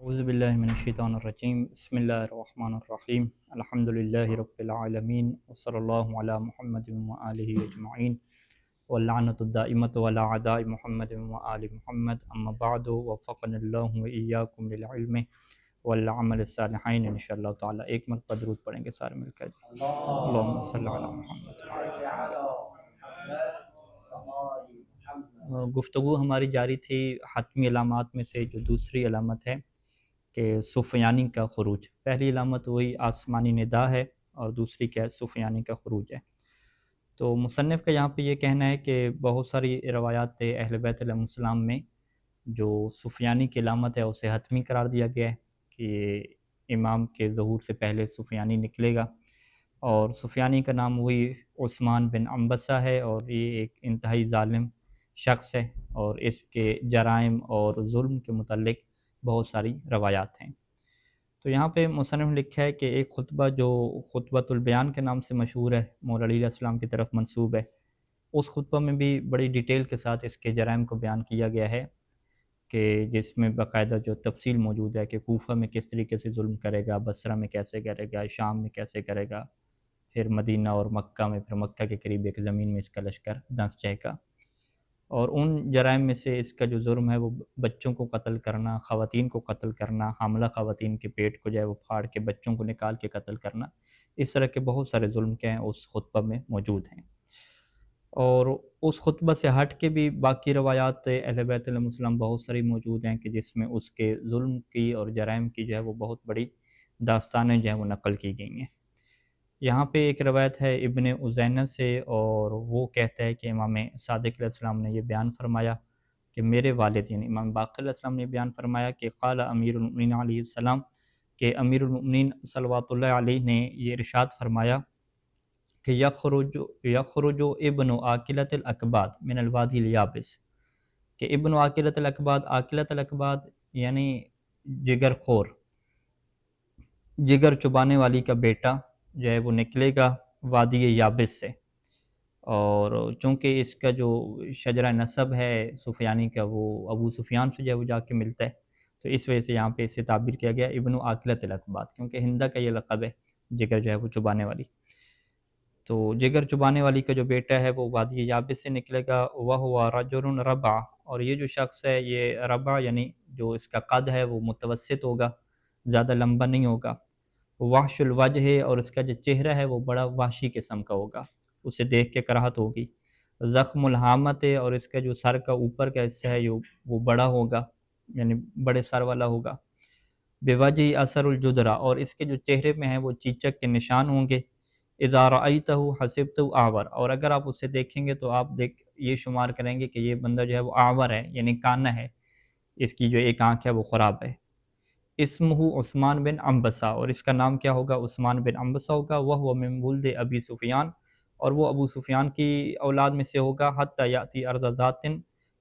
أعوذ بالله من الشيطان الرجيم بسم الله الرحمن الرحيم الحمد لله رب العالمين وصلى الله على محمد وآله أجمعين واللعنة الدائمة على أعداء محمد وآل محمد أما بعد وفقنا الله وإياكم للعلم والعمل الصالحين إن شاء الله تعالى ایک مرتبہ درود پڑھیں گے سارے مل کر اللهم صل على محمد گفتگو ہماری جاری تھی حتمی علامات میں سے جو دوسری علامت ہے کہ سفیانی کا خروج. پہلی علامت وہی آسمانی ندا ہے اور دوسری کیا ہے؟ سفیانی کا خروج ہے. تو مصنف کا یہاں پہ یہ کہنا ہے کہ بہت ساری روایات تھے اہل بیت علیہ السلام میں جو سفیانی کی علامت ہے اسے حتمی قرار دیا گیا ہے کہ امام کے ظہور سے پہلے سفیانی نکلے گا. اور سفیانی کا نام وہی عثمان بن عنبسہ ہے اور یہ ایک انتہائی ظالم شخص ہے اور اس کے جرائم اور ظلم کے متعلق بہت ساری روایات ہیں. تو یہاں پہ مصنف نے لکھا ہے کہ ایک خطبہ جو خطبۃ البیان کے نام سے مشہور ہے، مولا علی علیہ السلام کی طرف منسوب ہے، اس خطبہ میں بھی بڑی ڈیٹیل کے ساتھ اس کے جرائم کو بیان کیا گیا ہے کہ جس میں باقاعدہ جو تفصیل موجود ہے کہ کوفہ میں کس طریقے سے ظلم کرے گا، بصرہ میں کیسے کرے گا، شام میں کیسے کرے گا، پھر مدینہ اور مکہ میں، پھر مکہ کے قریب ایک زمین میں اس کا لشکر دھنس جائے گا. اور ان جرائم میں سے اس کا جو جرم ہے وہ بچوں کو قتل کرنا، خواتین کو قتل کرنا، حاملہ خواتین کے پیٹ کو جو ہے وہ پھاڑ کے بچوں کو نکال کے قتل کرنا، اس طرح کے بہت سارے ظلم کے ہیں اس خطبہ میں موجود ہیں. اور اس خطبہ سے ہٹ کے بھی باقی روایات اہل بیت علیہ السلام بہت ساری موجود ہیں کہ جس میں اس کے ظلم کی اور جرائم کی جو ہے وہ بہت بڑی داستانیں جو ہیں وہ نقل کی گئی ہیں. یہاں پہ ایک روایت ہے ابن عزینہ سے اور وہ کہتا ہے کہ امام صادق علیہ السلام نے یہ بیان فرمایا کہ میرے والد یعنی امام باقر علیہ السلام نے بیان فرمایا کہ قال امیر المؤمنین علیہ السلام کہ امیر المؤمنین صلوات اللہ علیہ نے یہ ارشاد فرمایا کہ یخرج ابن عاقلۃ الاکباد من الوادی الیابس، کہ ابن عاقلۃ الاکباد، عاقلۃ الاکباد یعنی جگر خور، جگر چبانے والی کا بیٹا جو ہے وہ نکلے گا وادی یابس سے. اور چونکہ اس کا جو شجرہ نسب ہے سفیانی کا وہ ابو سفیان سے جو ہے وہ جا کے ملتا ہے، تو اس وجہ سے یہاں پہ اسے تعبیر کیا گیا ابن عاقلۃ الاکباد، کیونکہ ہندہ کا یہ لقب ہے جگر جو ہے وہ چبانے والی. تو جگر چبانے والی کا جو بیٹا ہے وہ وادی یابس سے نکلے گا. وَهُوَ رَجُلٌ رَبْعَ، اور یہ جو شخص ہے یہ ربع یعنی جو اس کا قد ہے وہ متوسط ہوگا، زیادہ لمبا نہیں ہوگا. وحش الوجہ، اور اس کا جو چہرہ ہے وہ بڑا وحشی قسم کا ہوگا، اسے دیکھ کے کراہت ہوگی. زخم الحامت، اور اس کا جو سر کا اوپر کا حصہ ہے وہ بڑا ہوگا یعنی بڑے سر والا ہوگا. بوجہ اثر الجدرہ، اور اس کے جو چہرے میں ہیں وہ چیچک کے نشان ہوں گے. اذا رأیتہ حسبتہ اعور، اور اگر آپ اسے دیکھیں گے تو آپ یہ شمار کریں گے کہ یہ بندہ جو ہے وہ اعور ہے یعنی کانا ہے، اس کی جو ایک آنکھ ہے وہ خراب ہے. اسمہ عثمان بن عنبسہ، اور اس کا نام کیا ہوگا؟ عثمان بن عنبسہ ہوگا. وہو من ولد ابی سفیان، اور وہ ابو سفیان کی اولاد میں سے ہوگا. حتی یاتی ارض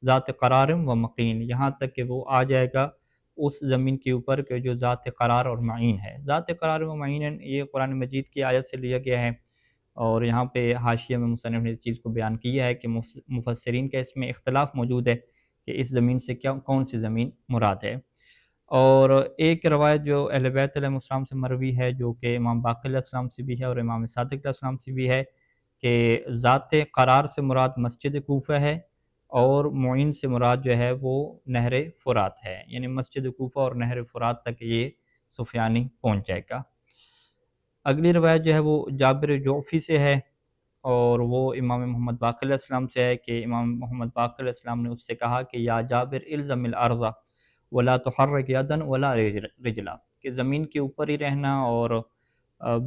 ذات قرار و مقین، یہاں تک کہ وہ آ جائے گا اس زمین کے اوپر کہ جو ذات قرار اور معین ہے. ذات قرار و معین یہ قرآن مجید کی آیت سے لیا گیا ہے، اور یہاں پہ حاشیہ میں مصنف نے اس چیز کو بیان کیا ہے کہ مفسرین کا اس میں اختلاف موجود ہے کہ اس زمین سے کون سی زمین مراد ہے. اور ایک روایت جو اہل بیت علیہ السلام سے مروی ہے جو کہ امام باقر علیہ السلام سے بھی ہے اور امام صادق علیہ السلام سے بھی ہے کہ ذات قرار سے مراد مسجد کوفہ ہے اور معین سے مراد جو ہے وہ نہر فرات ہے، یعنی مسجد کوفہ اور نہر فرات تک یہ سفیانی پہنچ جائے گا. اگلی روایت جو ہے وہ جابر جعفی سے ہے اور وہ امام محمد باقر علیہ السلام سے ہے کہ امام محمد باقر علیہ السلام نے اس سے کہا کہ یا جابر الزم الارض ولا تحرک یدا ولا رجلا، کہ زمین کے اوپر ہی رہنا اور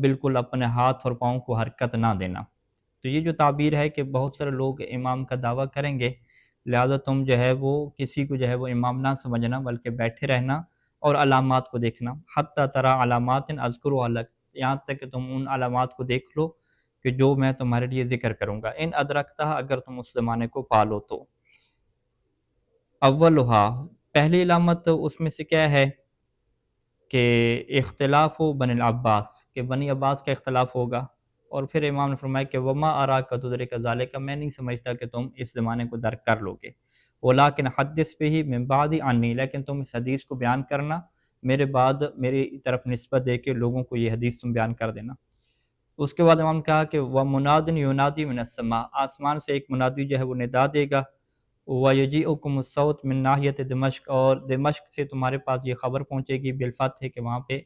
بالکل اپنے ہاتھ اور پاؤں کو حرکت نہ دینا. تو یہ جو تعبیر ہے کہ بہت سارے لوگ امام کا دعویٰ کریں گے، لہذا تم جو ہے وہ کسی کو جو ہے وہ امام نہ سمجھنا بلکہ بیٹھے رہنا اور علامات کو دیکھنا. حتی ترى علامات اذکرها لک، یہاں تک کہ تم ان علامات کو دیکھ لو کہ جو میں تمہارے لیے ذکر کروں گا. ان ادرکتہ، اگر تم اس زمانے کو پالو تو. اولھا، پہلی علامت اس میں سے کیا ہے کہ اختلاف بن العباس، کہ بنی عباس کا اختلاف ہوگا. اور پھر امام نے فرمایا کہ وما اراک تدرک ذالک، میں نہیں سمجھتا کہ تم اس زمانے کو درک کر لو گے. ولیکن حدث به من بعد عنی، لیکن تم اس حدیث کو بیان کرنا میرے بعد میری طرف نسبت دے کے لوگوں کو یہ حدیث تم بیان کر دینا۔ اس کے بعد امام نے کہا کہ وَمُنَادٍ يُنَادِي مِنَ السَّمَاءِ، آسمان سے ایک منادی جو ہے وہ ندا دے گا، وَيَجِيءُكُمُ الصَّوْتُ مِن ناحیۃ دمشق، اور دمشق سے تمہارے پاس یہ خبر پہنچے گی بالفتح کہ وہاں پہ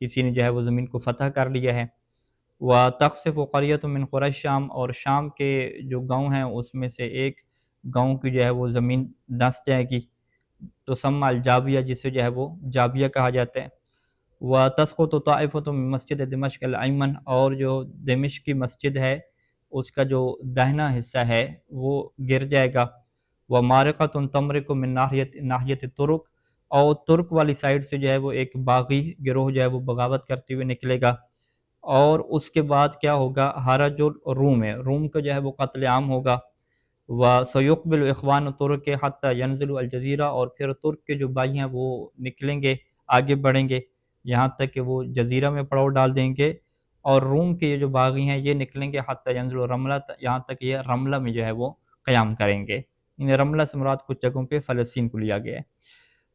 کسی نے جو ہے وہ زمین کو فتح کر لیا ہے، وَتَخْسِفُ قَرْيَةٌ مِّن قُرَى الشام، اور شام کے جو گاؤں ہیں اس میں سے ایک گاؤں کی جو ہے وہ زمین دھنس جائے گی، تو سمّى الجابیہ، جسے جو ہے وہ جابیہ کہا جاتا ہے، وَتَسْقُطُ طَائِفَةٌ مِّن مَسْجِدِ دمشق الأَيْمَنَ، اور جو دمشق کی مسجد ہے اس کا جو داہنا حصہ ہے وہ گر جائے گا، وَمَارِقَةٌ تَمْرِقُ مِن ناحیۃ ترک، اور ترک والی سائڈ سے جو ہے وہ ایک باغی گروہ جو ہے وہ بغاوت کرتے ہوئے نکلے گا، اور اس کے بعد کیا ہوگا، حرج الروم ہے، روم کا جو ہے وہ قتل عام ہوگا، وَسَيُقْبِلُ إِخْوَانُ تُرْكِ حَتَّى يَنزِلُوا الجزیرہ، اور پھر ترک کے جو بھائی ہیں وہ نکلیں گے، آگے بڑھیں گے یہاں تک کہ وہ جزیرہ میں پڑاؤ ڈال دیں گے، اور روم کے یہ جو باغی ہیں یہ نکلیں گے حتیٰ ينزلوا رملہ، یہاں تک کہ یہ رملہ میں جو ہے وہ قیام کریں گے، یعنی رملہ سے مراد کچھ جگہوں پہ فلسطین کو لیا گیا ہے۔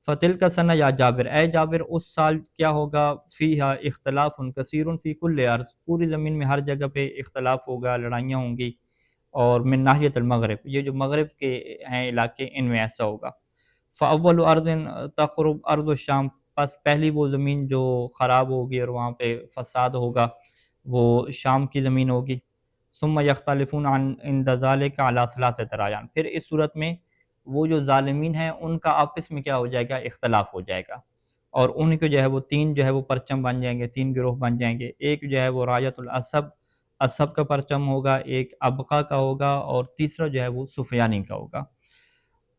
فَتِلْكَ سَنَہ یا جابر، اے جابر اس سال کیا ہوگا، فیہا اختلاف کثیر فی کل ارض، پوری زمین میں ہر جگہ پہ اختلاف ہوگا، لڑائیاں ہوں گی، اور من ناحیت المغرب، یہ جو مغرب کے ہیں علاقے ان میں ایسا ہوگا، فاول ارض تخرب ارض الشام، پس پہلی وہ زمین جو خراب ہوگی اور وہاں پہ فساد ہوگا وہ شام کی زمین ہوگی، ثم یختلفون عن عند ذلك علی ثلاثۃ رایان، پھر اس صورت میں وہ جو ظالمین ہیں ان کا آپس میں کیا ہو جائے گا، اختلاف ہو جائے گا، اور ان کے جو ہے وہ تین جو ہے وہ پرچم بن جائیں گے، تین گروہ بن جائیں گے، ایک جو ہے وہ رایت الاسب، اسب کا پرچم ہوگا، ایک ابقا کا ہوگا، اور تیسرا جو ہے وہ سفیانی کا ہوگا۔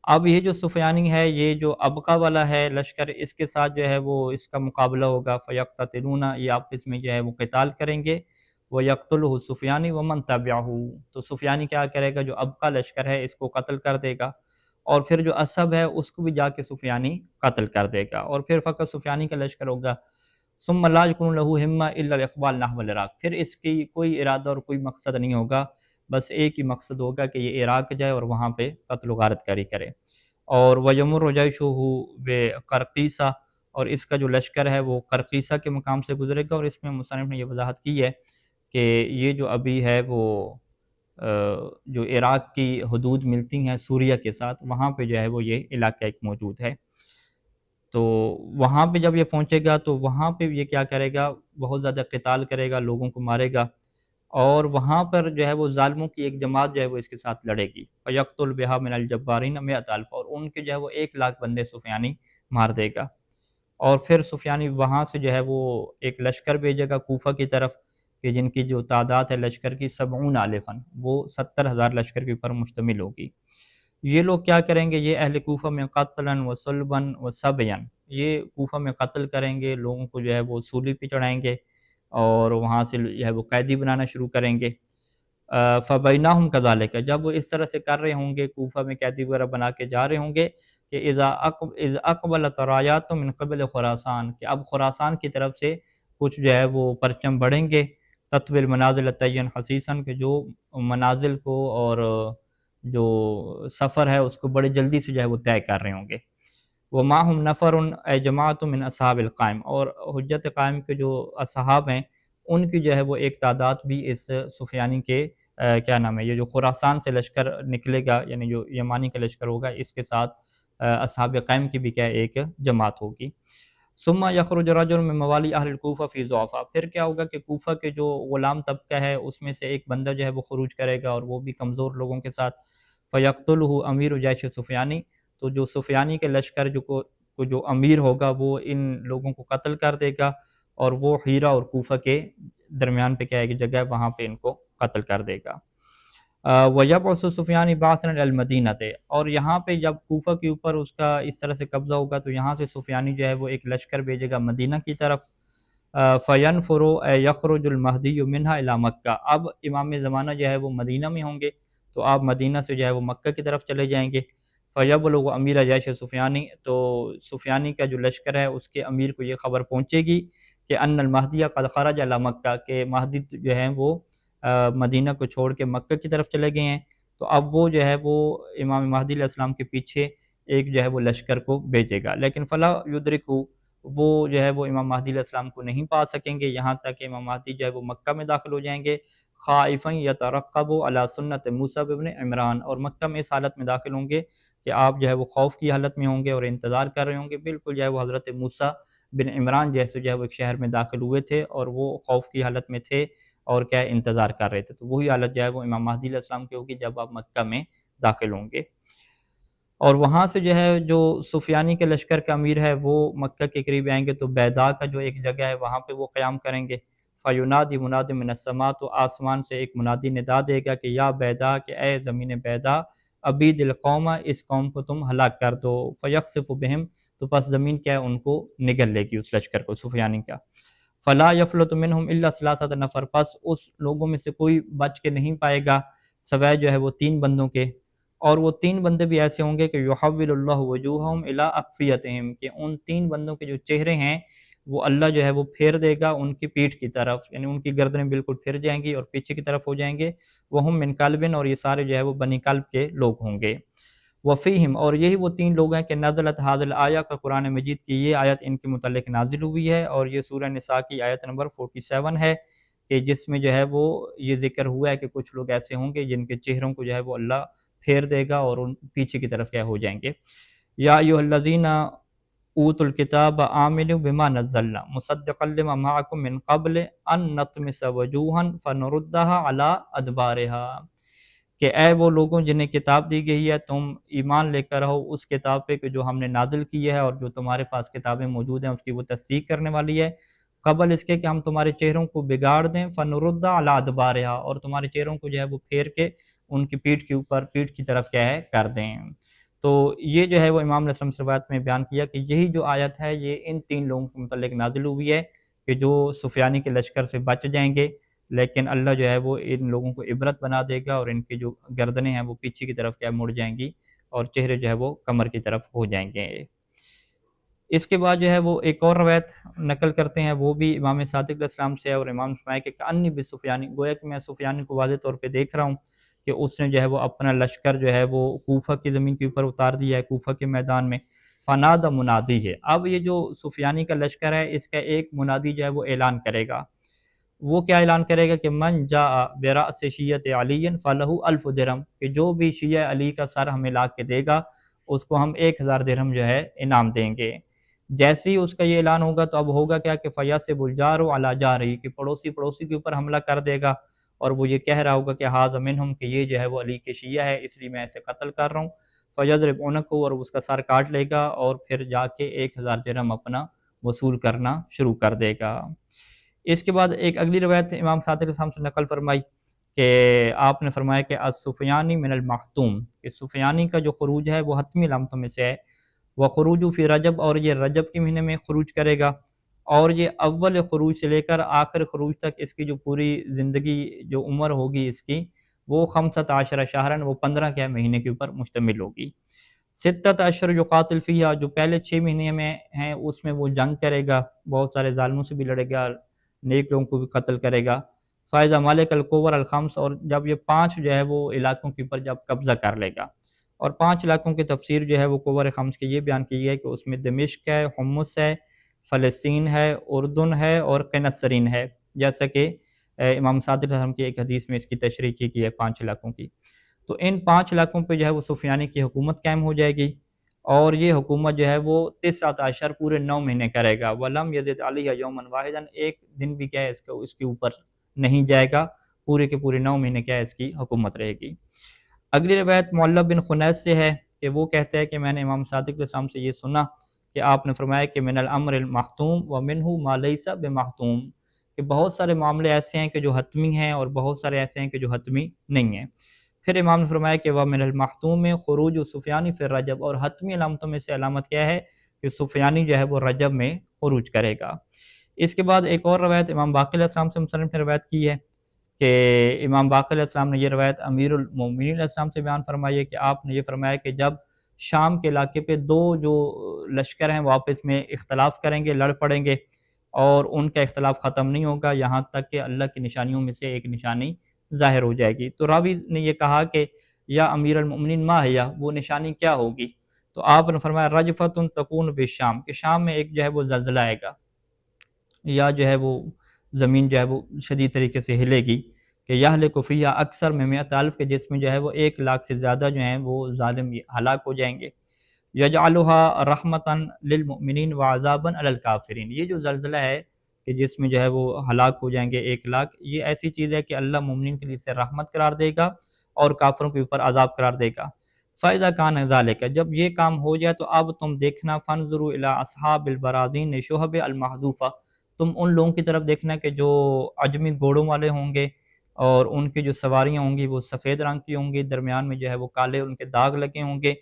اب یہ جو سفیانی ہے، یہ جو ابقا والا ہے لشکر، اس کے ساتھ جو ہے وہ اس کا مقابلہ ہوگا، فیقتتلون، یہ آپس میں جو ہے وہ قتال کریں گے، وَيَقْتُلُهُ سفیانی ومن تبعه، تو سفیانی کیا کرے گا، جو ابقا لشکر ہے اس کو قتل کر دے گا، اور پھر جو اسب ہے اس کو بھی جا کے سفیانی قتل کر دے گا، اور پھر فقط سفیانی کا لشکر ہوگا، ثم لا يكون له همة الا الاقبال نحو العراق، پھر اس کی کوئی ارادہ اور کوئی مقصد نہیں ہوگا، بس ایک ہی مقصد ہوگا کہ یہ عراق جائے اور وہاں پہ قتل و غارت کاری کرے، اور وَيَمُرُّ جَيْشُهُ بِقَرْقِیسَہ، اور اس کا جو لشکر ہے وہ قرقیسہ کے مقام سے گزرے گا، اور اس میں مصنف نے یہ وضاحت کی ہے کہ یہ جو ابھی ہے وہ جو عراق کی حدود ملتی ہیں سوریہ کے ساتھ، وہاں پہ جو ہے وہ یہ علاقہ ایک موجود ہے، تو وہاں پہ جب یہ پہنچے گا تو وہاں پہ یہ کیا کرے گا، بہت زیادہ قتال کرے گا، لوگوں کو مارے گا، اور وہاں پر جو ہے وہ ظالموں کی ایک جماعت جو ہے وہ اس کے ساتھ لڑے گی، فَيَقْتُلْ بِهَا مِنَ الْجَبَّارِينَ مِئَةَ أَلْفٍ، اور ان کے جو ہے وہ 1,00,000 بندے سفیانی مار دے گا، اور پھر سفیانی وہاں سے جو ہے وہ ایک لشکر بھیجے گا کوفہ کی طرف، کہ جن کی جو تعداد ہے لشکر کی 70,000، وہ 70,000 لشکر کے اوپر مشتمل ہوگی۔ یہ لوگ کیا کریں گے، یہ اہل کوفہ میں قتلاً و صلباً و سبیاً، یہ کوفہ میں قتل کریں گے، لوگوں کو جو ہے وہ سولی پہ چڑھائیں گے، اور وہاں سے جو ہے وہ قیدی بنانا شروع کریں گے، فَبَيْنَهُمْ كَذَلِكَ، جب وہ اس طرح سے کر رہے ہوں گے، کوفہ میں قیدی وغیرہ بنا کے جا رہے ہوں گے، کہ اذا اقبلت رایات من قبل خراسان، کہ اب خراسان کی طرف سے کچھ جو ہے وہ پرچم بڑھیں گے، تطوی المنازل تعین حسیساً، کہ جو منازل کو اور جو سفر ہے اس کو بڑی جلدی سے جو ہے وہ طے کر رہے ہوں گے، وَمَعْهُمْ نَفَرٌ اے جماعت من اصحاب القائم، اور حجت قائم کے جو اصحاب ہیں ان کی جو ہے وہ ایک تعداد بھی اس سفیانی کے کیا نام ہے، یہ جو خراسان سے لشکر نکلے گا، یعنی جو یمانی کا لشکر ہوگا، اس کے ساتھ اصحاب قائم کی بھی کیا ایک جماعت ہوگی۔ ثم یخرج رجل من موالی اہل الکوفہ فی ضعفاء، پھر کیا ہوگا کہ کوفہ کے جو غلام طبقہ ہے اس میں سے ایک بندہ جو ہے وہ خروج کرے گا، اور وہ بھی کمزور لوگوں کے ساتھ، فیقتلہ امیر جیش سفیانی، تو جو سفیانی کے لشکر جو امیر ہوگا وہ ان لوگوں کو قتل کر دے گا، اور وہ ہیرا اور کوفہ کے درمیان پہ کیا ایک جگہ ہے وہاں پہ ان کو قتل کر دے گا۔ وَيَبْعُثُ سُفْيَانُ بَعْثًا إِلَى الْمَدِينَةِ، اور یہاں پہ جب کوفہ کے اوپر اس کا اس طرح سے قبضہ ہوگا تو یہاں سے سفیانی جو ہے وہ ایک لشکر بھیجے گا مدینہ کی طرف، فَيَنْفُرُ يَخْرُجُ الْمَهْدِيُّ مِنْهَا إِلَى مَكَّةَ، اب امام زمانہ جو ہے وہ مدینہ میں ہوں گے، تو آپ مدینہ سے جو ہے وہ مکہ کی طرف چلے جائیں گے، فَيَبْلُغُ أَمِيرَ جَيْشِ سفیانی، تو سفیانی کا جو لشکر ہے اس کے امیر کو یہ خبر پہنچے گی کہ ان المہدی قد خرج الی مکہ، کہ مہدی جو ہیں وہ مدینہ کو چھوڑ کے مکہ کی طرف چلے گئے ہیں، تو اب وہ جو ہے وہ امام مہدی علیہ السلام کے پیچھے ایک جو ہے وہ لشکر کو بھیجے گا، لیکن فلا یدرکہ، وہ جو ہے وہ امام مہدی علیہ السلام کو نہیں پا سکیں گے، یہاں تک کہ امام مہدی جو ہے وہ مکہ میں داخل ہو جائیں گے، خائفًا یترقب علی سنت موسیٰ بن عمران، اور مکہ میں اس حالت میں داخل ہوں گے کہ آپ جو ہے وہ خوف کی حالت میں ہوں گے اور انتظار کر رہے ہوں گے، بالکل جو ہے وہ حضرت موسیٰ بن عمران جیسے جو ہے وہ ایک شہر میں داخل ہوئے تھے اور وہ خوف کی حالت میں تھے اور کیا انتظار کر رہے تھے، تو وہی حالت جو ہے وہ امام مہدی علیہ السلام کی ہوگی جب آپ مکہ میں داخل ہوں گے۔ اور وہاں سے جو ہے جو سفیانی کے لشکر کا امیر ہے وہ مکہ کے قریب آئیں گے تو بیضاء کا جو ایک جگہ ہے وہاں پہ وہ قیام کریں گے، فَيُنَادِ مُنَادٍ مِّنَ السَّمَاءِ، تو آسمان سے ایک منادی ندا دے گا کہ یا بیضاء، کہ اے زمین بیضاء، ابید القوم، اس قوم کو تم ہلاک کر دو، فَيَخْسِفُ بِهِمْ، تو پس زمین کیا ہے ان کو نگل لے گی، اس لشکر کو سفیانی کا، فَلَا يَفْلُتُ مِنْهُمْ إِلَّا ثَلَاثَةُ نَفَرٍ، پس اس لوگوں میں سے کوئی بچ کے نہیں پائے گا سوائے جو ہے وہ 3 بندوں کے، اور وہ 3 بندے بھی ایسے ہوں گے کہ یحول اللہ وجوہہم الی اقفیتہم، کہ ان 3 بندوں کے جو چہرے ہیں وہ اللہ جو ہے وہ پھیر دے گا ان کی پیٹھ کی طرف، یعنی ان کی گردنیں بالکل پھر جائیں گی اور پیچھے کی طرف ہو جائیں گے، وہم من کلب، اور یہ سارے جو ہے وہ بنی کلب کے لوگ ہوں گے، وفیہم، اور یہی وہ 3 لوگ ہیں کہ نزلت ھذ الآیہ، کا قرآن مجید کی یہ آیت ان کے متعلق نازل ہوئی ہے، اور یہ سورہ نساء کی آیت نمبر 47 ہے کہ جس میں جو ہے وہ یہ ذکر ہوا ہے کہ کچھ لوگ ایسے ہوں گے جن کے چہروں کو جو ہے وہ اللہ پھیر دے گا اور ان پیچھے کی طرف کیا ہو جائیں گے۔ یا ایھا الذین اوتوا الکتاب آمنوا بما نزلنا مصدقا لما معکم من قبل ان نطمس وجوہا فنردها علی ادبارها، کہ اے وہ لوگوں جنہیں کتاب دی گئی ہے، تم ایمان لے کر رہو اس کتاب پہ کہ جو ہم نے نازل کی ہے، اور جو تمہارے پاس کتابیں موجود ہیں اس کی وہ تصدیق کرنے والی ہے، قبل اس کے کہ ہم تمہارے چہروں کو بگاڑ دیں، فنرد علی ادبارہا، اور تمہارے چہروں کو جو ہے وہ پھیر کے ان کی پیٹھ کے اوپر، پیٹھ کی طرف کیا ہے کر دیں۔ تو یہ جو ہے وہ امام علیہ السلام سے روایت میں بیان کیا کہ یہی جو آیت ہے یہ ان 3 لوگوں کے متعلق نازل ہوئی ہے کہ جو سفیانی کے لشکر سے بچ جائیں گے، لیکن اللہ جو ہے وہ ان لوگوں کو عبرت بنا دے گا اور ان کی جو گردنیں ہیں وہ پیچھے کی طرف کیا مڑ جائیں گی اور چہرے جو ہے وہ کمر کی طرف ہو جائیں گے۔ اس کے بعد جو ہے وہ ایک اور روایت نقل کرتے ہیں، وہ بھی امام صادق علیہ السلام سے ہے، اور امام فرمائے کہ کأنی بسفیانی، گویا کہ میں سفیانی کو واضح طور پہ دیکھ رہا ہوں کہ اس نے جو ہے وہ اپنا لشکر جو ہے وہ کوفہ کی زمین کے اوپر اتار دیا ہے، کوفہ کے میدان میں، فنادى منادی ہے، اب یہ جو سفیانی کا لشکر ہے اس کا ایک منادی جو ہے وہ اعلان کرے گا، وہ کیا اعلان کرے گا کہ من جاء برأس شیعۃ علی فلہ 1000 درہم، کہ جو بھی شیعہ علی کا سر ہمیں لا کے دے گا اس کو ہم 1000 درہم جو ہے انعام دیں گے۔ جیسے ہی اس کا یہ اعلان ہوگا تو اب ہوگا کیا کہ فیصب الجار علی جارہ، کہ پڑوسی کے اوپر حملہ کر دے گا اور وہ یہ کہہ رہا ہوگا کہ ھذا منہم، کہ یہ جو ہے وہ علی کے شیعہ ہے اس لیے میں اسے قتل کر رہا ہوں، فیضرب عنقہ، اور اس کا سر کاٹ لے گا اور پھر جا کے 1000 درہم اپنا وصول کرنا شروع کر دے گا۔ اس کے بعد ایک اگلی روایت امام صادق علیہ السلام سے نقل فرمائی کہ آپ نے فرمایا کہ السفیانی من المحتوم، کہ سفیانی کا جو خروج ہے وہ حتمی علامتوں میں سے ہے، وخروج فی رجب، اور یہ رجب کے مہینے میں خروج کرے گا، اور یہ اول خروج سے لے کر آخر خروج تک اس کی جو پوری زندگی جو عمر ہوگی اس کی وہ 15 شہرن، وہ 15 کیا مہینے کے اوپر مشتمل ہوگی۔ 6 اشہر یقاتل فیہا، جو پہلے 6 مہینے میں ہیں اس میں وہ جنگ کرے گا، بہت سارے ظالموں سے بھی لڑے گا، نیک لوگوں کو بھی قتل کرے گا، فائزہ مالک القور الخمس، اور جب یہ 5 جو ہے وہ علاقوں کے اوپر جب قبضہ کر لے گا، اور 5 علاقوں کی تفسیر جو ہے وہ قور خمس کی یہ بیان کی ہے کہ اس میں دمشق ہے، حمص ہے، فلسطین ہے، اردن ہے اور قنسرین ہے، جیسا کہ امام صادق علیہ السلام کی ایک حدیث میں اس کی تشریح کی ہے 5 علاقوں کی۔ تو ان 5 علاقوں پہ جو ہے وہ سفیانی کی حکومت قائم ہو جائے گی، اور یہ حکومت جو ہے وہ 9 اشہر پورے 9 مہینے کرے گا، وَلَمْ يَزِدْ عَلَيْهَا يَوْمًا وَاحِدًا، ایک دن بھی کیا ہے اس کے اوپر نہیں جائے گا، پورے کے پورے 9 مہینے کیا ہے اس کی حکومت رہے گی۔ اگلی روایت معلّہ بن خنیس سے ہے کہ وہ کہتے ہیں کہ میں نے امام صادق علیہ السلام سے یہ سنا کہ آپ نے فرمایا کہ من الامر المحتوم ومنہ ما لیس بمحتوم، کہ بہت سارے معاملے ایسے ہیں کہ جو حتمی ہیں اور بہت سارے ایسے ہیں کہ جو حتمی نہیں ہیں۔ پھر امام نے فرمایا کہ ومن المحتوم خروج سفیانی فی رجب، اور حتمی علامتوں میں سے علامت کیا ہے کہ سفیانی جو ہے وہ رجب میں خروج کرے گا۔ اس کے بعد ایک اور روایت امام باقر علیہ السلام سے مصنف نے روایت کی ہے کہ امام باقر علیہ السلام نے یہ روایت امیر المومنین علیہ السلام سے بیان فرمائی ہے کہ آپ نے یہ فرمایا کہ جب شام کے علاقے پہ 2 جو لشکر ہیں وہ آپس میں اختلاف کریں گے، لڑ پڑیں گے، اور ان کا اختلاف ختم نہیں ہوگا یہاں تک کہ اللہ کی نشانیوں میں سے ایک نشانی ظاہر ہو جائے گی۔ تو راوی نے یہ کہا کہ یا امیر المومنین ما ہے، وہ نشانی کیا ہوگی؟ تو آپ نے فرمایا رجفتن تکون بالشام، کہ شام میں ایک جو ہے وہ زلزلہ آئے گا، یا جو ہے وہ زمین جو ہے وہ شدید طریقے سے ہلے گی، کہ یہلک فیہا اکثر میں 100,000، کے جس میں جو ہے وہ 1 لاکھ سے زیادہ جو ہیں وہ ظالم ہلاک ہو جائیں گے۔ یجعلها رحمتاً للمؤمنین وعذاباً علی الکافرین، یہ جو زلزلہ ہے کہ جس میں جو ہے وہ ہلاک ہو جائیں گے 1 لاکھ، یہ ایسی چیز ہے کہ اللہ مومنین کے لیے اسے رحمت قرار دے گا اور کافروں کے اوپر عذاب قرار دے گا۔ فَإِذَا كَانَ ذَلِكَ، جب یہ کام ہو جائے تو اب تم دیکھنا، فَانظُرُوا إِلَىٰ أَصْحَابِ الْبَرَازِينِ الشُّهَبِ الْمَحْذُوفَةِ، تم ان لوگوں کی طرف دیکھنا کہ جو عجمی گھوڑوں والے ہوں گے، اور ان کی جو سواریاں ہوں گی وہ سفید رنگ کی ہوں گی، درمیان میں جو ہے وہ کالے ان کے داغ لگے ہوں گے۔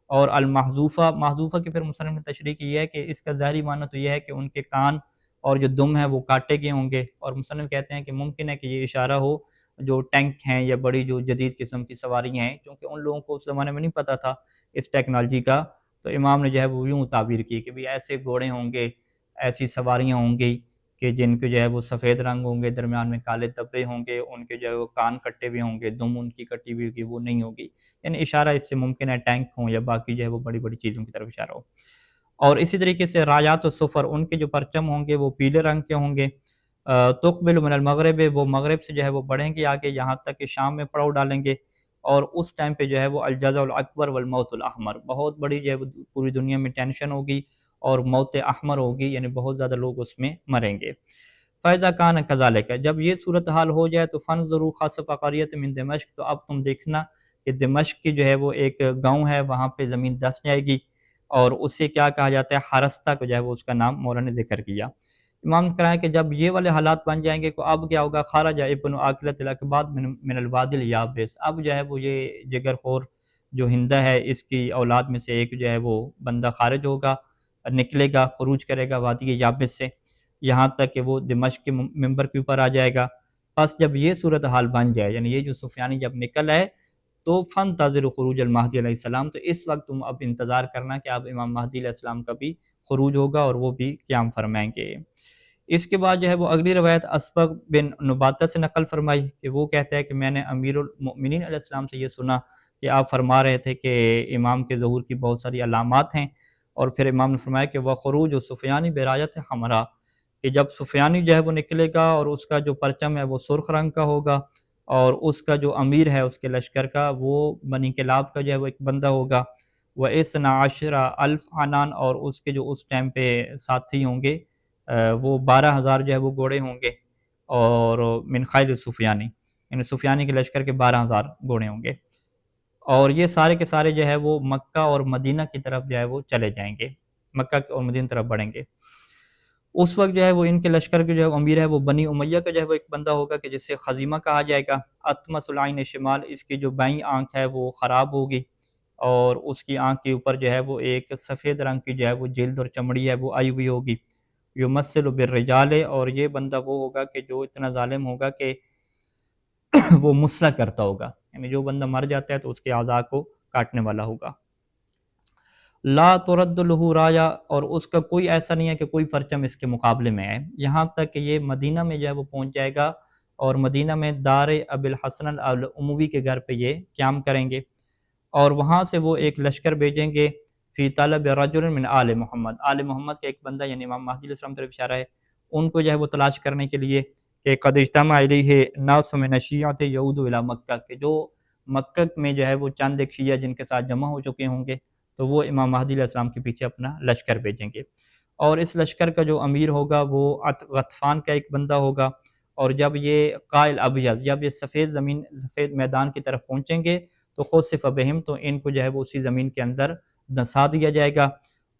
اور المحذوفہ، محذوفہ کی پھر مصنف نے تشریح کی ہے کہ اس کا ظاہری معنی تو یہ ہے کہ ان کے کان اور جو دم ہے وہ کاٹے گئے ہوں گے، اور مصنف کہتے ہیں کہ ممکن ہے کہ یہ اشارہ ہو جو ٹینک ہیں یا بڑی جو جدید قسم کی سواریاں ہیں، کیونکہ ان لوگوں کو اس زمانے میں نہیں پتہ تھا اس ٹیکنالوجی کا، تو امام نے جو ہے وہ یوں تعبیر کی کہ بھی ایسے گھوڑے ہوں گے، ایسی سواریاں ہوں گی کہ جن کے جو ہے وہ سفید رنگ ہوں گے، درمیان میں کالے دبے ہوں گے، ان کے جو ہے وہ کان کٹے ہوئے ہوں گے، دم ان کی کٹی ہوئی ہوگی، وہ نہیں ہوگی، یعنی اشارہ اس سے ممکن ہے ٹینک ہوں یا باقی جو ہے وہ بڑی بڑی چیزوں کی طرف اشارہ ہو۔ اور اسی طریقے سے رایات الصفر، ان کے جو پرچم ہوں گے وہ پیلے رنگ کے ہوں گے۔ تقبل من المغرب، وہ مغرب سے جو ہے وہ بڑھیں گے آگے یہاں تک کہ شام میں پڑاؤ ڈالیں گے، اور اس ٹائم پہ جو ہے وہ الجزع الاکبر والموت الاحمر، بہت بڑی جو ہے وہ پوری دنیا میں ٹینشن ہوگی اور موت احمر ہوگی، یعنی بہت زیادہ لوگ اس میں مریں گے۔ فَإِذَا كَانَ كَذَلِكَ، جب یہ صورتحال ہو جائے تو فَانظُرُوا خَسَفَ قَرْيَةٍ مِّن دمشق، تو اب تم دیکھنا کہ دمشق کی جو ہے وہ ایک گاؤں ہے، وہاں پہ زمین دھس جائے گی، اور اسے کیا کہا جاتا ہے، حرستہ کو جو ہے وہ اس کا نام مولا نے ذکر کیا۔ امام نے کہا کہ جب یہ والے حالات بن جائیں گے تو اب کیا ہوگا، خرج ابن عاقلۃ الاکباد من الوادی الیابس، اب جو ہے وہ یہ جگر خور جو ہندہ ہے اس کی اولاد میں سے ایک جو ہے وہ بندہ خارج ہوگا، نکلے گا، خروج کرے گا وادی یابس سے، یہاں تک کہ وہ دمشق کے ممبر کے اوپر آ جائے گا۔ پس جب یہ صورتحال بن جائے، یعنی یہ جو سفیانی جب نکل آئے، تو فَانْتَظِرُوا خروج المہدی علیہ السلام، تو اس وقت تم اب انتظار کرنا کہ اب امام مہدی علیہ السلام کا بھی خروج ہوگا اور وہ بھی قیام فرمائیں گے۔ اس کے بعد جو ہے وہ اگلی روایت اسبغ بن نباتہ سے نقل فرمائی کہ وہ کہتا ہے کہ میں نے امیر المؤمنین علیہ السلام سے یہ سنا کہ آپ فرما رہے تھے کہ امام کے ظہور کی بہت ساری علامات ہیں، اور پھر امام نے فرمایا کہ وہ خروج و سفیانی برایت حمراء، کہ جب سفیانی جو ہے وہ نکلے گا اور اس کا جو پرچم ہے وہ سرخ رنگ کا ہوگا، اور اس کا جو امیر ہے اس کے لشکر کا وہ بنی کلاب کا جو ہے وہ ایک بندہ ہوگا، وہ اثنا عشرہ الف عنان، اور اس کے جو اس ٹائم پہ ساتھی ہوں گے وہ 12,000 جو ہے وہ گھوڑے ہوں گے، اور من خیل سفیانی، یعنی سفیانی کے لشکر کے 12,000 گھوڑے ہوں گے، اور یہ سارے کے سارے جو ہے وہ مکہ اور مدینہ کی طرف جو ہے وہ چلے جائیں گے، مکہ اور مدینہ طرف بڑھیں گے۔ اس وقت جو ہے وہ ان کے لشکر کے جو ہے امیر ہے وہ بنی امیہ کا جو ہے وہ ایک بندہ ہوگا کہ جسے خزیمہ کہا جائے گا، اطمس العین شمال، اس کی جو بائیں آنکھ ہے وہ خراب ہوگی، اور اس کی آنکھ کے اوپر جو ہے وہ ایک سفید رنگ کی جو ہے وہ جلد اور چمڑی ہے وہ آئی ہوئی ہوگی، یمثل بالرجال، اور یہ بندہ وہ ہوگا کہ جو اتنا ظالم ہوگا کہ وہ مسلح کرتا ہوگا، یعنی جو بندہ مر جاتا ہے تو اس کے اعضاء کو کاٹنے والا ہوگا۔ لا ترد له رایا، اور اس کا کوئی ایسا نہیں ہے کہ کوئی پرچم اس کے مقابلے میں ہے، یہاں تک کہ یہ مدینہ میں جو ہے وہ پہنچ جائے گا، اور مدینہ میں دار ابی الحسن الاموی کے گھر پہ یہ قیام کریں گے، اور وہاں سے وہ ایک لشکر بھیجیں گے، فی طلب رجل من آل محمد، آل محمد کا ایک بندہ یعنی امام مہدی علیہ السلام طرف اشارہ ہے، ان کو جو ہے وہ تلاش کرنے کے لیے کہ قد اجتمع الیہ ناس من الشیعۃ یعود الی مکہ، کہ جو مکہ میں جو ہے وہ چند ایک شیعہ جن کے ساتھ جمع ہو چکے ہوں گے، تو وہ امام مہدی علیہ السلام کے پیچھے اپنا لشکر بھیجیں گے، اور اس لشکر کا جو امیر ہوگا وہ غطفان کا ایک بندہ ہوگا، اور جب یہ قائل ابیض، جب یہ سفید میدان کی طرف پہنچیں گے تو خسف بہم، تو ان کو جو ہے وہ اسی زمین کے اندر دھنسا دیا جائے گا،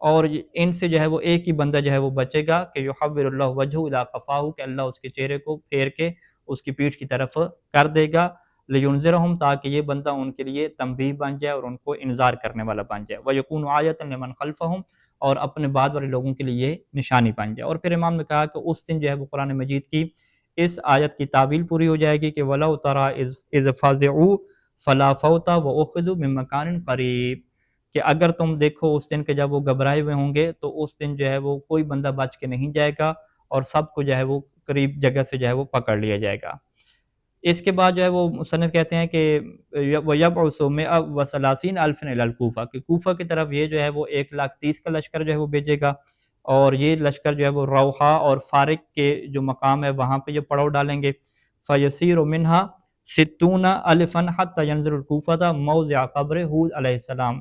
اور ان سے جو ہے وہ ایک ہی بندہ جو ہے وہ بچے گا کہ یحول اللہ وجہہ الی قفاہ، کہ اللہ اس کے چہرے کو پھیر کے اس کی پیٹھ کی طرف کر دے گا، لینذرہم، تاکہ یہ بندہ ان کے لیے تنبیہ بن جائے اور ان کو انذار کرنے والا بن جائے، ویکون آیۃ لمن خلفہم، اور اپنے بعد والے لوگوں کے لیے نشانی بن جائے۔ اور پھر امام نے کہا کہ اس دن جو ہے وہ قرآن مجید کی اس آیت کی تعویل پوری ہو جائے گی کہ وَلَوْ تَرَىٰ اذ فَزِعُوا فَلَا فَوْتَ وَأُخِذُوا مِن مَّكَانٍ قَرِيبٍ، کہ اگر تم دیکھو اس دن کے جب وہ گھبرائے ہوئے ہوں گے تو اس دن جو ہے وہ کوئی بندہ بچ کے نہیں جائے گا، اور سب کو جو ہے وہ قریب جگہ سے جو ہے وہ پکڑ لیا جائے گا۔ اس کے بعد جو ہے وہ مصنف کہتے ہیں کہ وَيَبْعُثُ مِئَةَ وَثَلَاثِينَ أَلْفًا إِلَى الْكُوفَہ، کہ کوفہ کی طرف یہ جو ہے وہ 1,30,000 کا لشکر جو ہے وہ بھیجے گا، اور یہ لشکر جو ہے وہ روحا اور فارق کے جو مقام ہے وہاں پہ یہ پڑاؤ ڈالیں گے۔ فَيَسِيرُ مِنْهَا 60 أَلْفًا حَتَّى يَنْزِلُ الْكُوفَةَ موضع قبر ہود علیہ السلام،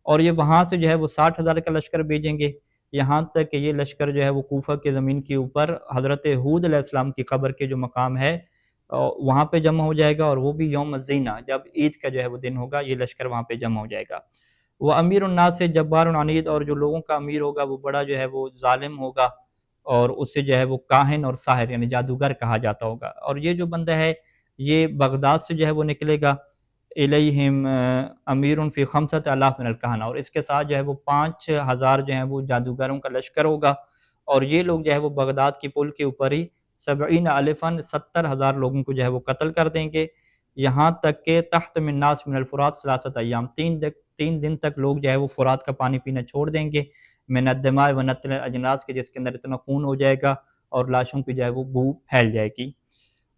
اور یہ وہاں سے جو ہے وہ 60,000 کا لشکر بھیجیں گے، یہاں تک کہ یہ لشکر جو ہے وہ کوفہ کے زمین کے اوپر حضرت ہود علیہ السلام کی قبر کے جو مقام ہے وہاں پہ جمع ہو جائے گا، اور وہ بھی یوم الزینہ، جب عید کا جو ہے وہ دن ہوگا، یہ لشکر وہاں پہ جمع ہو جائے گا۔ وہ امیر الناس سے جبار عنید، اور جو لوگوں کا امیر ہوگا وہ بڑا جو ہے وہ ظالم ہوگا، اور اس سے جو ہے وہ کاہن اور ساحر یعنی جادوگر کہا جاتا ہوگا، اور یہ جو بندہ ہے یہ بغداد سے جو ہے وہ نکلے گا، الیہم امیر فی 5,000 من الکہنہ، اور اس کے ساتھ جو ہے وہ 5,000 جو ہیں وہ جادوگروں کا لشکر ہوگا، اور یہ لوگ جو ہے وہ بغداد کی پل کے اوپر ہی 70,000 70,000 لوگوں کو جو ہے وہ قتل کر دیں گے، یہاں تک کہ تحت من الناس من الفرات 3 ایام، 3 دن تک لوگ جو ہے وہ فرات کا پانی پینا چھوڑ دیں گے، من الدماء و نتن الاجناس کے، جس کے اندر اتنا خون ہو جائے گا اور لاشوں کی جو ہے وہ بو پھیل جائے گی۔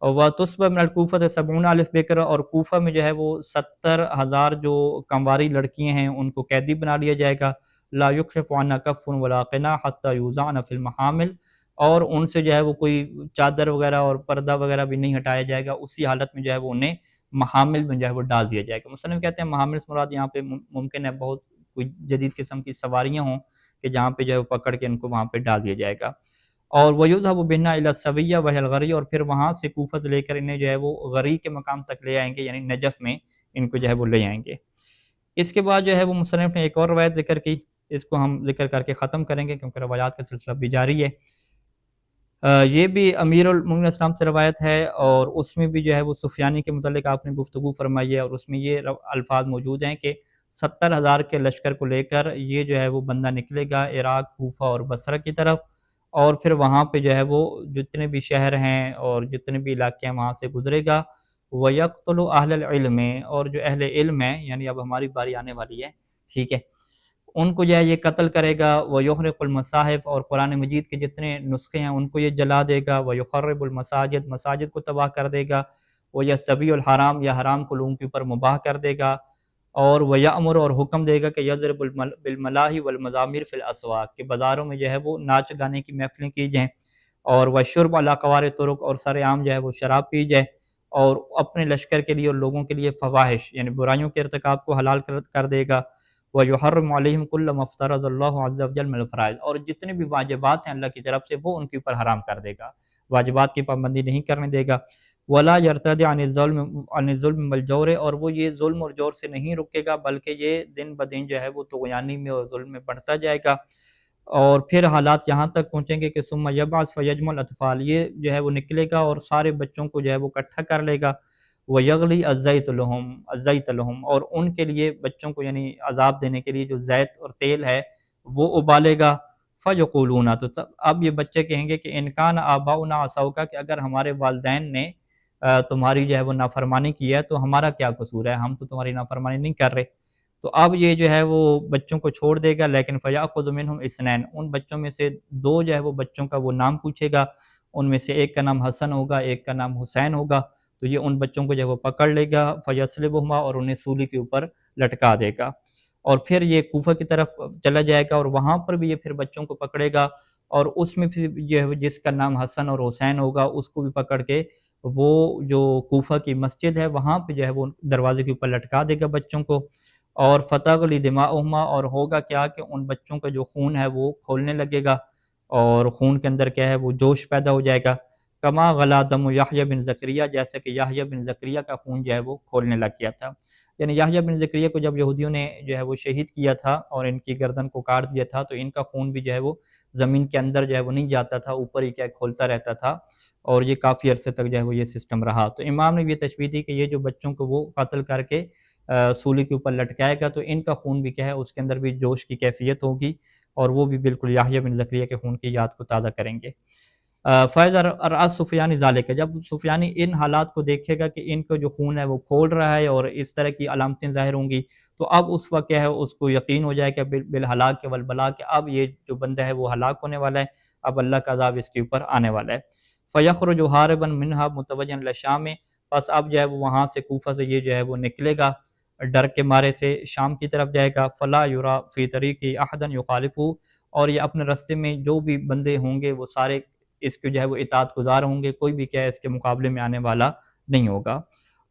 وَتُصْبَ مِنَ الْكُوفَةِ 70,000 بکر، اور کوفہ میں جو ہے وہ 70,000 جو کنواری لڑکیاں ہیں ان کو قیدی بنا لیا جائے گا، لا یکشف عنہا کف ولا قنا حتی یوضعن فی المحامل، اور ان سے جو ہے وہ کوئی چادر وغیرہ اور پردہ وغیرہ بھی نہیں ہٹایا جائے گا، اسی حالت میں جو ہے وہ انہیں محامل میں جو ہے وہ ڈال دیا جائے گا۔ مصنف کہتے ہیں محامل سے مراد یہاں پہ ممکن ہے بہت کوئی جدید قسم کی سواریاں ہوں کہ جہاں پہ جو ہے وہ پکڑ کے ان کو وہاں پہ ڈال دیا جائے گا، اور وَيُذْهَبُ بِهَا إِلَى السَّوِيَّةِ وَهِيَ الْغَرِيَّةُ، اور پھر وہاں سے کوفہ سے لے کر انہیں جو ہے وہ غری کے مقام تک لے آئیں گے، یعنی نجف میں ان کو جو ہے وہ لے آئیں گے۔ اس کے بعد جو ہے وہ مصنف نے ایک اور روایت ذکر کی، اس کو ہم ذکر کر کے ختم کریں گے کیونکہ روایات کا سلسلہ بھی جاری ہے۔ یہ بھی امیر المومنین اسلام سے روایت ہے، اور اس میں بھی جو ہے وہ سفیانی کے متعلق آپ نے گفتگو فرمائی ہے، اور اس میں یہ الفاظ موجود ہیں کہ 70,000 کے لشکر کو لے کر یہ جو ہے وہ بندہ نکلے گا عراق، کوفہ اور بصرہ کی طرف، اور پھر وہاں پہ جو ہے وہ جتنے بھی شہر ہیں اور جتنے بھی علاقے ہیں وہاں سے گزرے گا، وَيَقْتُلُ أَهْلَ الْعِلْمِ، اور جو اہل علم ہیں یعنی اب ہماری باری آنے والی ہے، ٹھیک ہے، ان کو جو ہے یہ قتل کرے گا، وَيُحْرِقُ الْمَصَاحِفَ، اور قرآن مجید کے جتنے نسخے ہیں ان کو یہ جلا دے گا، وَيُخَرِّبُ الْمَسَاجِد، مساجد کو تباہ کر دے گا، وَيَسْتَبِيُّ الْحَرَام، یا حرام کو لوگوں کے اوپر مباح کر دے گا، اور وَيَأْمُرُ، اور حکم دے گا کہ یضرب بالملاہی والمزامیر فی الاسواق، کہ بازاروں میں جو ہے وہ ناچ گانے کی محفلیں کی جائیں، اور وشرب علی قوار طرق، اور سر عام جو ہے وہ شراب پی جائے، اور اپنے لشکر کے لیے اور لوگوں کے لیے فواحش یعنی برائیوں کے ارتکاب کو حلال کر دے گا، وَيُحَرِّمُ عَلَيْهِمْ كُلَّ مَا افْتَرَضَ اللَّهُ عَزَّ وَجَلَّ مِنَ الْفَرَائِضِ، اور جتنے بھی واجبات ہیں اللہ کی طرف سے وہ ان کے اوپر حرام کر دے گا، واجبات کی پابندی نہیں کرنے دے گا، وَلَا يَرْتَدِعَ عَنِ الظُّلْمِ وَالْجَوْرِ، اور وہ یہ ظلم اور جور سے نہیں رکے گا بلکہ یہ دن بدن جو ہے وہ طغیانی میں اور ظلم میں بڑھتا جائے گا، اور پھر حالات یہاں تک پہنچیں گے کہ ثم یبعث فیجمع الاطفال، یہ جو ہے وہ نکلے گا اور سارے بچوں کو جو ہے وہ اکٹھا کر لے گا، وَيَغْلِي الزَّيْتَ لَهُمْ، اور ان کے لیے بچوں کو یعنی عذاب دینے کے لیے جو زیت اور تیل ہے وہ ابالے گا، فَيَقُولُونَ، تو اب یہ بچے کہیں گے کہ ان کان آباؤنا عصوکا، کہ اگر ہمارے والدین نے تمہاری جو ہے وہ نافرمانی کی ہے تو ہمارا کیا قصور ہے، ہم تو تمہاری نافرمانی نہیں کر رہے، تو اب یہ جو ہے وہ بچوں کو چھوڑ دے گا، لیکن فَيَأْخُذُ مِنْهُمْ اثْنَيْنِ، ان بچوں میں سے 2 جو ہے وہ بچوں کا وہ نام پوچھے گا، ان میں سے ایک کا نام حسن ہوگا، ایک کا نام حسین ہوگا، تو یہ ان بچوں کو جو ہے وہ پکڑ لے گا، فَيَصْلِبُهُمَا، اور انہیں سولی کے اوپر لٹکا دے گا، اور پھر یہ کوفہ کی طرف چلا جائے گا، اور وہاں پر بھی یہ پھر بچوں کو پکڑے گا، اور اس میں پھر یہ جس کا نام حسن اور حسین ہوگا اس کو بھی پکڑ کے وہ جو کوفہ کی مسجد ہے وہاں پہ جو ہے وہ دروازے کے اوپر لٹکا دے گا بچوں کو، اور فتغلی دماؤہما، اور ہوگا کیا کہ ان بچوں کا جو خون ہے وہ کھولنے لگے گا، اور خون کے اندر کیا ہے وہ جوش پیدا ہو جائے گا، کما غلا دم یحییٰ بن زکریا، جیسے کہ یحییٰ بن زکریا کا خون جو ہے وہ کھولنے لگ گیا تھا، یعنی یحییٰ بن زکریا کو جب یہودیوں نے جو ہے وہ شہید کیا تھا اور ان کی گردن کو کاٹ دیا تھا تو ان کا خون بھی جو ہے وہ زمین کے اندر جو ہے وہ نہیں جاتا تھا، اوپر ہی کیا کھولتا رہتا تھا، اور یہ کافی عرصے تک جو ہے وہ یہ سسٹم رہا، تو امام نے یہ تشبیہ دی کہ یہ جو بچوں کو وہ قتل کر کے سولی کے اوپر لٹکائے گا تو ان کا خون بھی کیا ہے اس کے اندر بھی جوش کی کیفیت ہوگی، اور وہ بھی بالکل یحییٰ بن زکریا کے خون کی یاد کو تازہ کریں گے۔ فَإِذَا رَأَى سفیانی ذَلِكَ، جب سفیانی ان حالات کو دیکھے گا کہ ان کا جو خون ہے وہ کھول رہا ہے اور اس طرح کی علامتیں ظاہر ہوں گی، تو اب اس وقت کیا ہے اس کو یقین ہو جائے کہ بالہلاک والبلاء، کہ اب یہ جو بندہ ہے وہ ہلاک ہونے والا ہے، اب اللہ کا عذاب اس کے اوپر آنے والا ہے۔ فَيَخْرُجُ هَارِبًا مِنْهَا مُتَوَجِّهًا إِلَى الشَّامِ، بس اب جو ہے وہ وہاں سے کوفہ سے یہ جو ہے وہ نکلے گا، ڈر کے مارے سے شام کی طرف جائے گا، فلا یرا فی طریقی احدا یخالفہ، اور یہ اپنے راستے میں جو بھی بندے ہوں گے وہ سارے اس کے جو ہے وہ اطاعت گزار ہوں گے، کوئی بھی کیا ہے اس کے مقابلے میں آنے والا نہیں ہوگا۔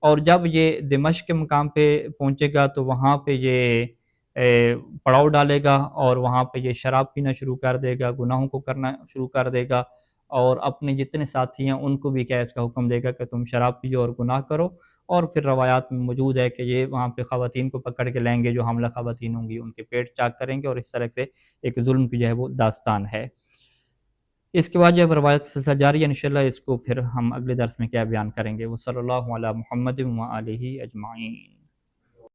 اور جب یہ دمشق کے مقام پہ پہنچے گا تو وہاں پہ یہ پڑاؤ ڈالے گا، اور وہاں پہ یہ شراب پینا شروع کر دے گا، گناہوں کو کرنا شروع کر دے گا، اور اپنے جتنے ساتھی ہیں ان کو بھی کیا اس کا حکم دے گا کہ تم شراب پیو اور گناہ کرو۔ اور پھر روایات میں موجود ہے کہ یہ وہاں پہ خواتین کو پکڑ کے لائیں گے، جو حاملہ خواتین ہوں گی ان کے پیٹ چاک کریں گے، اور اس طرح سے ایک ظلم کی جو ہے وہ داستان ہے۔ اس کے بعد جو ہے روایت کا سلسلہ جاری ہے، انشاءاللہ اس کو پھر ہم اگلے درس میں کیا بیان کریں گے۔ وہ صلی اللہ علی محمد و آلہ اجمعین۔